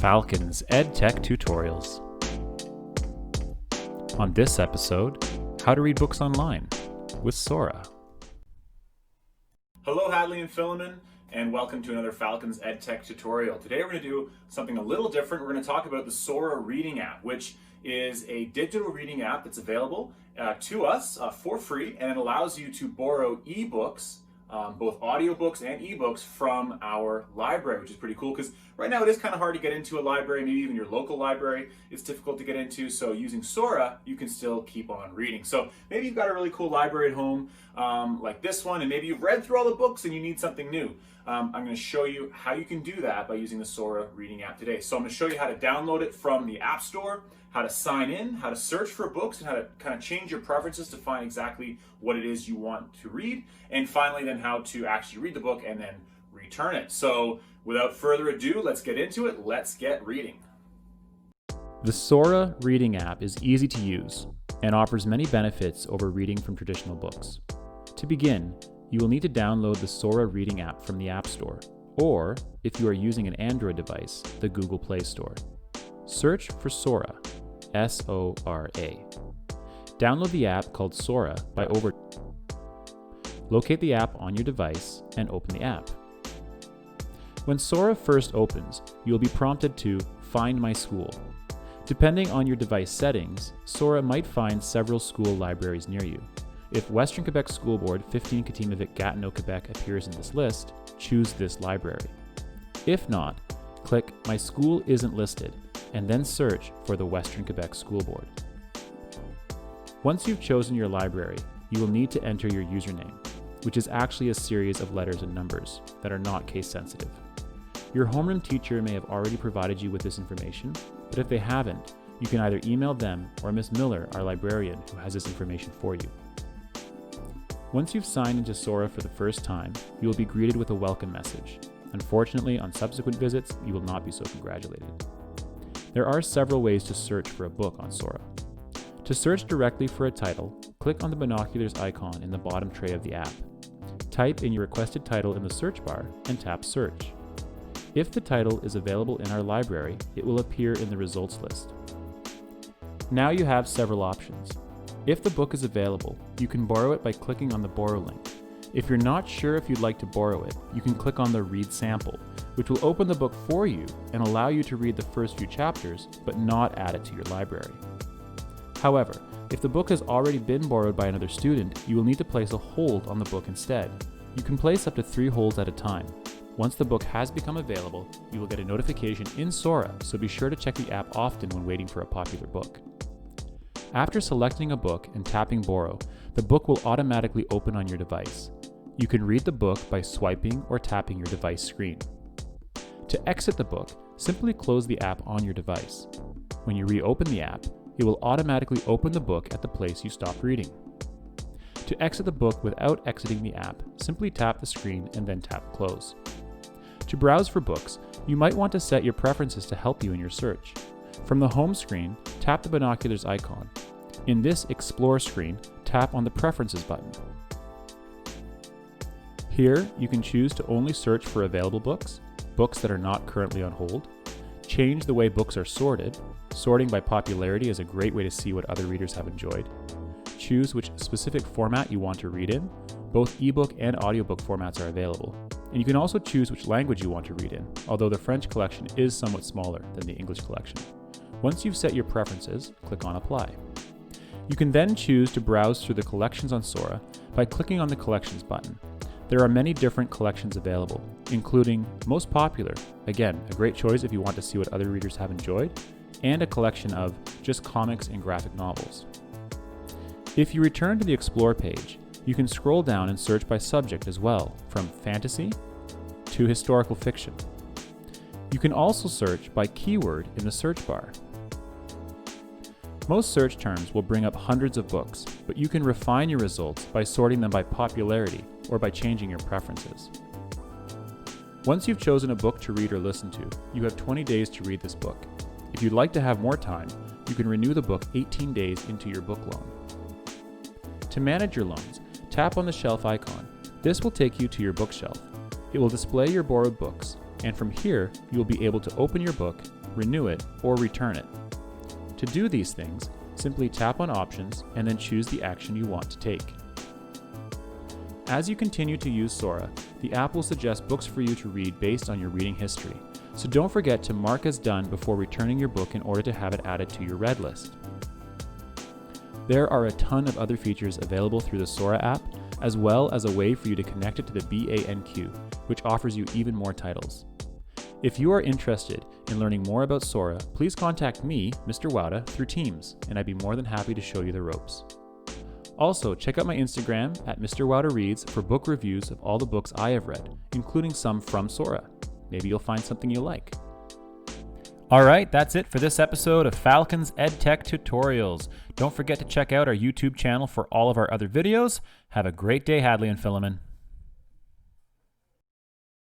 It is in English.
Falcons Ed Tech tutorials. On this episode, how to read books online with Sora. Hello, Hadley and Philemon, and welcome to another Falcons Ed Tech tutorial. Today we're going to do something a little different. We're going to talk about the Sora Reading App, which is a digital reading app that's available to us for free, and it allows you to borrow eBooks, both audiobooks and eBooks from our library, which is pretty cool because right now it is kind of hard to get into a library, maybe even your local library. It's difficult to get into, so using Sora, you can still keep on reading. So maybe you've got a really cool library at home like this one, and maybe you've read through all the books and you need something new. I'm going to show you how you can do that by using the Sora Reading App today. So I'm going to show you how to download it from the App Store, how to sign in, how to search for books, and how to kind of change your preferences to find exactly what it is you want to read, and finally then how to actually read the book and then return it. So without further ado, let's get into it. Let's get reading. The Sora Reading App is easy to use and offers many benefits over reading from traditional books. To begin, you will need to download the Sora Reading App from the App Store, or if you are using an Android device, the Google Play Store. Search for Sora, S-O-R-A. Download the app called Sora by Locate the app on your device and open the app. When Sora first opens, you will be prompted to Find My School. Depending on your device settings, Sora might find several school libraries near you. If Western Quebec School Board 15 Katimavik Gatineau, Quebec appears in this list, choose this library. If not, click My School Isn't Listed and then search for the Western Quebec School Board. Once you've chosen your library, you will need to enter your username, which is actually a series of letters and numbers that are not case sensitive. Your homeroom teacher may have already provided you with this information, but if they haven't, you can either email them or Ms. Miller, our librarian, who has this information for you. Once you've signed into Sora for the first time, you will be greeted with a welcome message. Unfortunately, on subsequent visits, you will not be so congratulated. There are several ways to search for a book on Sora. To search directly for a title, click on the binoculars icon in the bottom tray of the app. Type in your requested title in the search bar and tap Search. If the title is available in our library, it will appear in the results list. Now you have several options. If the book is available, you can borrow it by clicking on the Borrow link. If you're not sure if you'd like to borrow it, you can click on the Read Sample, which will open the book for you and allow you to read the first few chapters, but not add it to your library. However, if the book has already been borrowed by another student, you will need to place a hold on the book instead. You can place up to 3 holds at a time. Once the book has become available, you will get a notification in Sora, so be sure to check the app often when waiting for a popular book. After selecting a book and tapping Borrow, the book will automatically open on your device. You can read the book by swiping or tapping your device screen. To exit the book, simply close the app on your device. When you reopen the app, it will automatically open the book at the place you stopped reading. To exit the book without exiting the app, simply tap the screen and then tap Close. To browse for books, you might want to set your preferences to help you in your search. From the home screen, tap the binoculars icon. In this Explore screen, tap on the Preferences button. Here, you can choose to only search for available books, books that are not currently on hold, change the way books are sorted. Sorting by popularity is a great way to see what other readers have enjoyed. Choose which specific format you want to read in. Both ebook and audiobook formats are available. And you can also choose which language you want to read in, although the French collection is somewhat smaller than the English collection. Once you've set your preferences, click on Apply. You can then choose to browse through the collections on Sora by clicking on the Collections button. There are many different collections available, including Most Popular, again, a great choice if you want to see what other readers have enjoyed, and a collection of just comics and graphic novels. If you return to the Explore page, you can scroll down and search by subject as well, from fantasy to historical fiction. You can also search by keyword in the search bar. Most search terms will bring up hundreds of books, but you can refine your results by sorting them by popularity or by changing your preferences. Once you've chosen a book to read or listen to, you have 20 days to read this book. If you'd like to have more time, you can renew the book 18 days into your book loan. To manage your loans, tap on the shelf icon. This will take you to your bookshelf. It will display your borrowed books. and from here you will be able to open your book, renew it, or return it. To do these things, simply tap on Options and then choose the action you want to take. As you continue to use Sora, the app will suggest books for you to read based on your reading history, so don't forget to mark as done before returning your book in order to have it added to your read list. There are a ton of other features available through the Sora app, as well as a way for you to connect it to the BANQ, which offers you even more titles. If you are interested in learning more about Sora, please contact me, Mr. Wowda, through Teams, and I'd be more than happy to show you the ropes. Also, check out my Instagram at Mr. Wowda Reads for book reviews of all the books I have read, including some from Sora. Maybe you'll find something you like. All right, that's it for this episode of Falcons Ed Tech Tutorials. Don't forget to check out our YouTube channel for all of our other videos. Have a great day, Hadley and Philemon.